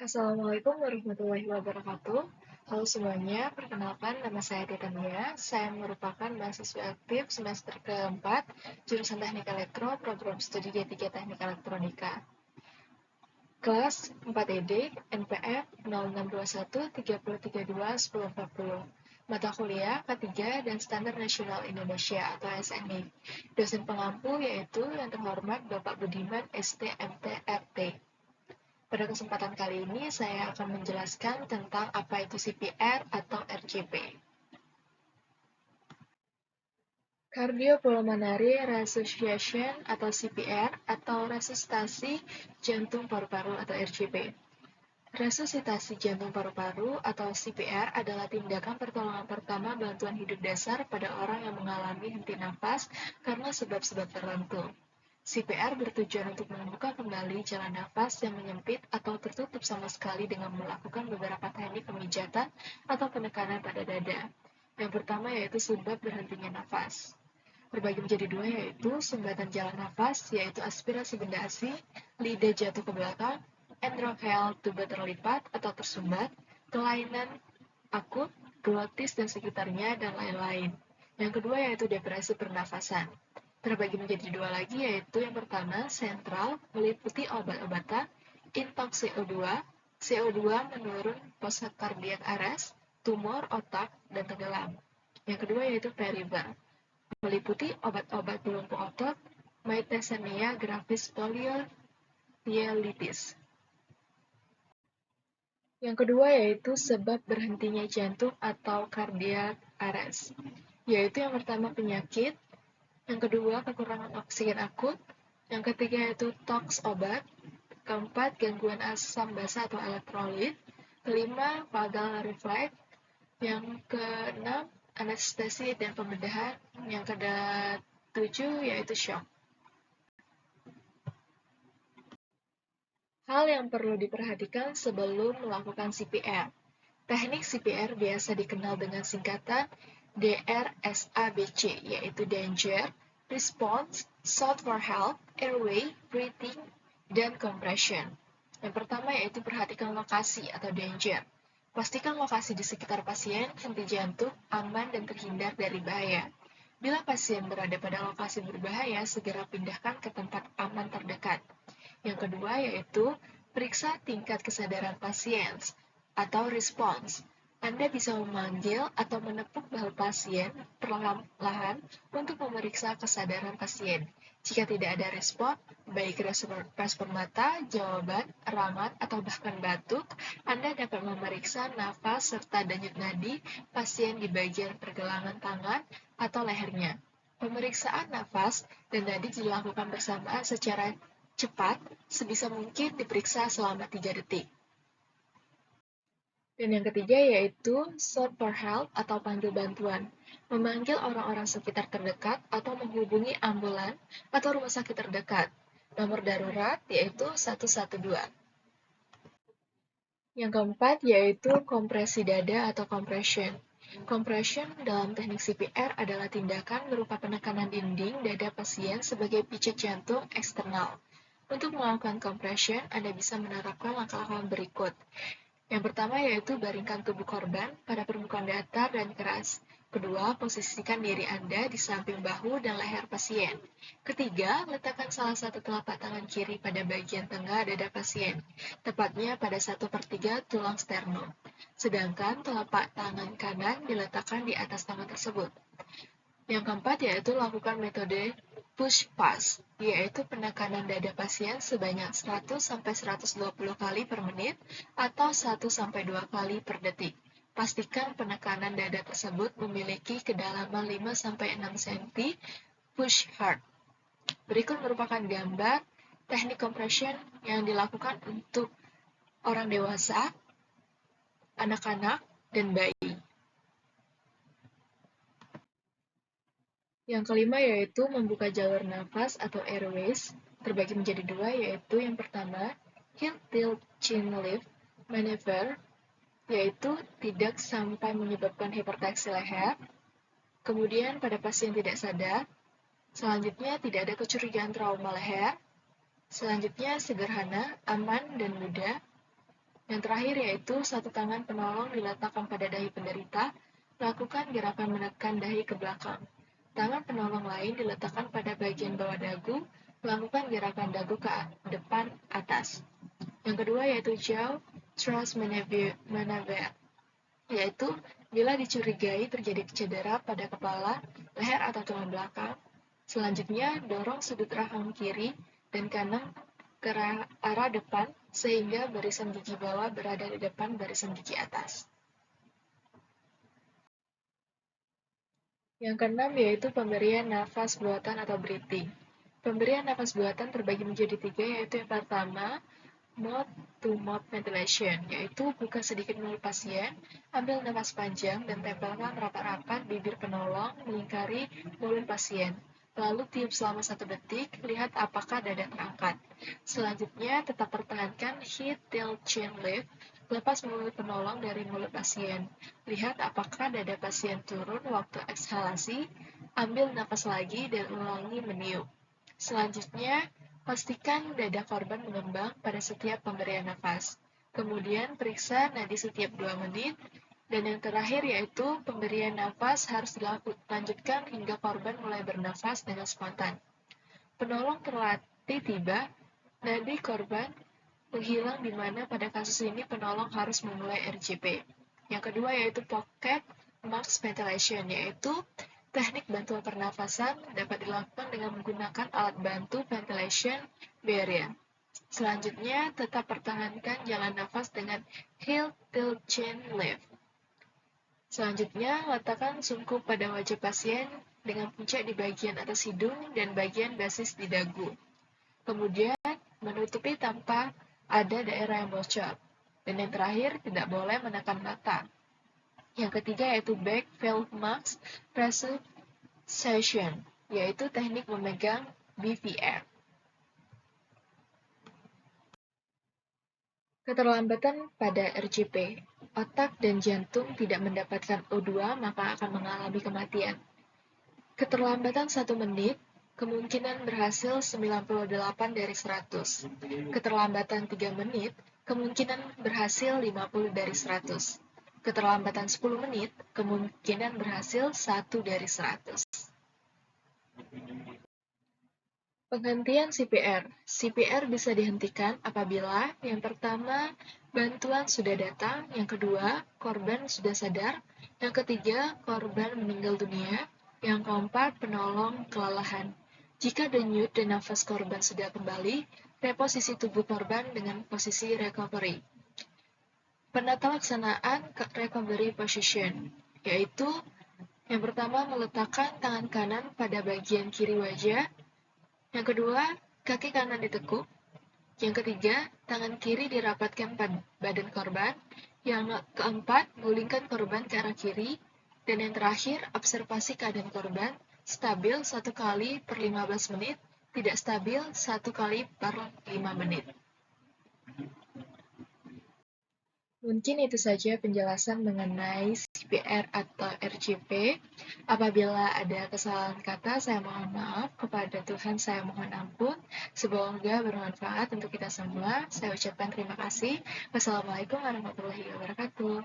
Assalamualaikum warahmatullahi wabarakatuh. Halo semuanya, perkenalkan nama saya Titania. Saya merupakan mahasiswa aktif semester keempat, jurusan Teknik Elektro, program studi D3 Teknik Elektronika. Kelas 4ED, NPF 062130321040. Mata kuliah K3 dan Standar Nasional Indonesia atau SNI. Dosen pengampu yaitu yang terhormat Bapak Budiman STMT RT. Pada kesempatan kali ini, saya akan menjelaskan tentang apa itu CPR atau RJP. Cardiopulmonary Resuscitation atau CPR atau resusitasi jantung paru-paru atau RJP. Resusitasi jantung paru-paru atau CPR adalah tindakan pertolongan pertama bantuan hidup dasar pada orang yang mengalami henti nafas karena sebab-sebab tertentu. CPR bertujuan untuk membuka kembali jalan nafas yang menyempit atau tertutup sama sekali dengan melakukan beberapa teknik pemijatan atau penekanan pada dada. Yang pertama yaitu sebab berhentinya nafas. Terbagi menjadi dua yaitu sumbatan jalan nafas, yaitu aspirasi benda asing, lidah jatuh ke belakang, endotracheal tuba terlipat atau tersumbat, kelainan akut, glotis dan sekitarnya, dan lain-lain. Yang kedua yaitu depresi pernafasan. Terbagi menjadi dua lagi yaitu yang pertama sentral meliputi obat-obatan, intok CO2, CO2 menurun post cardiac arrest, tumor otak, dan tenggelam. Yang kedua yaitu perifer, meliputi obat-obat pelumpuh otot, myasthenia gravis poliomyelitis. Yang kedua yaitu sebab berhentinya jantung atau cardiac arrest, yaitu yang pertama penyakit, yang kedua kekurangan oksigen akut, yang ketiga yaitu toks obat, keempat gangguan asam basa atau elektrolit, kelima vagal refleks, yang keenam anestesi dan pembedahan, yang ketujuh yaitu shock. Hal yang perlu diperhatikan sebelum melakukan CPR. Teknik CPR biasa dikenal dengan singkatan DRSABC, yaitu Danger, Response, Shout for Help, Airway, Breathing, dan Compression. Yang pertama yaitu perhatikan lokasi atau danger. Pastikan lokasi di sekitar pasien, henti jantung, aman, dan terhindar dari bahaya. Bila pasien berada pada lokasi berbahaya, segera pindahkan ke tempat aman terdekat. Yang kedua yaitu periksa tingkat kesadaran pasien atau response. Anda bisa memanggil atau menepuk bahu pasien perlahan-lahan untuk memeriksa kesadaran pasien. Jika tidak ada respon, baik respon mata, jawaban, ramat, atau bahkan batuk, Anda dapat memeriksa nafas serta denyut nadi pasien di bagian pergelangan tangan atau lehernya. Pemeriksaan nafas dan nadi dilakukan bersamaan secara cepat, sebisa mungkin diperiksa selama 3 detik. Dan yang ketiga yaitu shout for help atau panggil bantuan. Memanggil orang-orang sekitar terdekat atau menghubungi ambulan atau rumah sakit terdekat. Nomor darurat yaitu 112. Yang keempat yaitu kompresi dada atau compression. Compression dalam teknik CPR adalah tindakan berupa penekanan dinding dada pasien sebagai pijat jantung eksternal. Untuk melakukan compression, Anda bisa menerapkan langkah-langkah berikut. Yang pertama yaitu baringkan tubuh korban pada permukaan datar dan keras. Kedua, posisikan diri Anda di samping bahu dan leher pasien. Ketiga, letakkan salah satu telapak tangan kiri pada bagian tengah dada pasien, tepatnya pada 1/3 tulang sternum. Sedangkan telapak tangan kanan diletakkan di atas tangan tersebut. Yang keempat yaitu lakukan metode push-pass, yaitu penekanan dada pasien sebanyak 100-120 kali per menit atau 1-2 kali per detik. Pastikan penekanan dada tersebut memiliki kedalaman 5-6 cm push hard. Berikut merupakan gambar teknik compression yang dilakukan untuk orang dewasa, anak-anak, dan bayi. Yang kelima yaitu membuka jalur nafas atau airways, terbagi menjadi dua yaitu yang pertama, heel tilt chin lift maneuver, yaitu tidak sampai menyebabkan hipertensi leher. Kemudian pada pasien tidak sadar, selanjutnya tidak ada kecurigaan trauma leher, selanjutnya sederhana, aman, dan mudah. Yang terakhir yaitu satu tangan penolong diletakkan pada dahi penderita, lakukan gerakan menekan dahi ke belakang. Tangan penolong lain diletakkan pada bagian bawah dagu, lakukan gerakan dagu ke depan atas. Yang kedua yaitu jaw thrust maneuver, yaitu bila dicurigai terjadi cedera pada kepala, leher atau tulang belakang. Selanjutnya, dorong sudut rahang kiri dan kanan ke arah depan sehingga barisan gigi bawah berada di depan barisan gigi atas. Yang keenam yaitu pemberian nafas buatan atau breathing. Pemberian nafas buatan terbagi menjadi 3, yaitu yang pertama, mouth-to-mouth ventilation, yaitu buka sedikit mulut pasien, ambil nafas panjang dan tempelkan rapat-rapat bibir penolong melingkari mulut pasien. Lalu tiup selama 1 detik, lihat apakah dada terangkat. Selanjutnya, tetap pertahankan head, tail, chin lift, lepas mulut penolong dari mulut pasien. Lihat apakah dada pasien turun waktu ekshalasi, ambil nafas lagi dan ulangi meniup. Selanjutnya, pastikan dada korban mengembang pada setiap pemberian nafas. Kemudian, periksa nadi setiap 2 menit. Dan yang terakhir yaitu pemberian nafas harus dilanjutkan hingga korban mulai bernafas dengan spontan. Penolong terlatih tiba, nadi korban menghilang di mana pada kasus ini penolong harus memulai RJP. Yang kedua yaitu pocket mask ventilation, yaitu teknik bantuan pernafasan dapat dilakukan dengan menggunakan alat bantu ventilation barrier. Selanjutnya, tetap pertahankan jalan nafas dengan heel tilt chin lift. Selanjutnya, letakkan sungkup pada wajah pasien dengan puncak di bagian atas hidung dan bagian basis di dagu. Kemudian, menutupi tanpa ada daerah yang bocor. Dan yang terakhir, tidak boleh menekan mata. Yang ketiga yaitu back valve mask resuscitation, yaitu teknik memegang BVR. Keterlambatan pada RJP. Otak dan jantung tidak mendapatkan O2 maka akan mengalami kematian. Keterlambatan 1 menit, kemungkinan berhasil 98 dari 100. Keterlambatan 3 menit, kemungkinan berhasil 50 dari 100. Keterlambatan 10 menit, kemungkinan berhasil 1 dari 100. Penghentian CPR. CPR bisa dihentikan apabila yang pertama, bantuan sudah datang, yang kedua, korban sudah sadar, yang ketiga, korban meninggal dunia, yang keempat, penolong kelelahan. Jika denyut dan nafas korban sudah kembali, reposisi tubuh korban dengan posisi recovery. Penata laksanaan recovery position, yaitu yang pertama meletakkan tangan kanan pada bagian kiri wajah, yang kedua, kaki kanan ditekuk. Yang ketiga, tangan kiri dirapatkan pada badan korban. Yang keempat, gulingkan korban ke arah kiri. Dan yang terakhir, observasi keadaan korban stabil 1 kali per 15 menit, tidak stabil 1 kali per 5 menit. Mungkin itu saja penjelasan mengenai CPR atau RJP. Apabila ada kesalahan kata, saya mohon maaf. Kepada Tuhan, saya mohon ampun. Semoga bermanfaat untuk kita semua. Saya ucapkan terima kasih. Wassalamualaikum warahmatullahi wabarakatuh.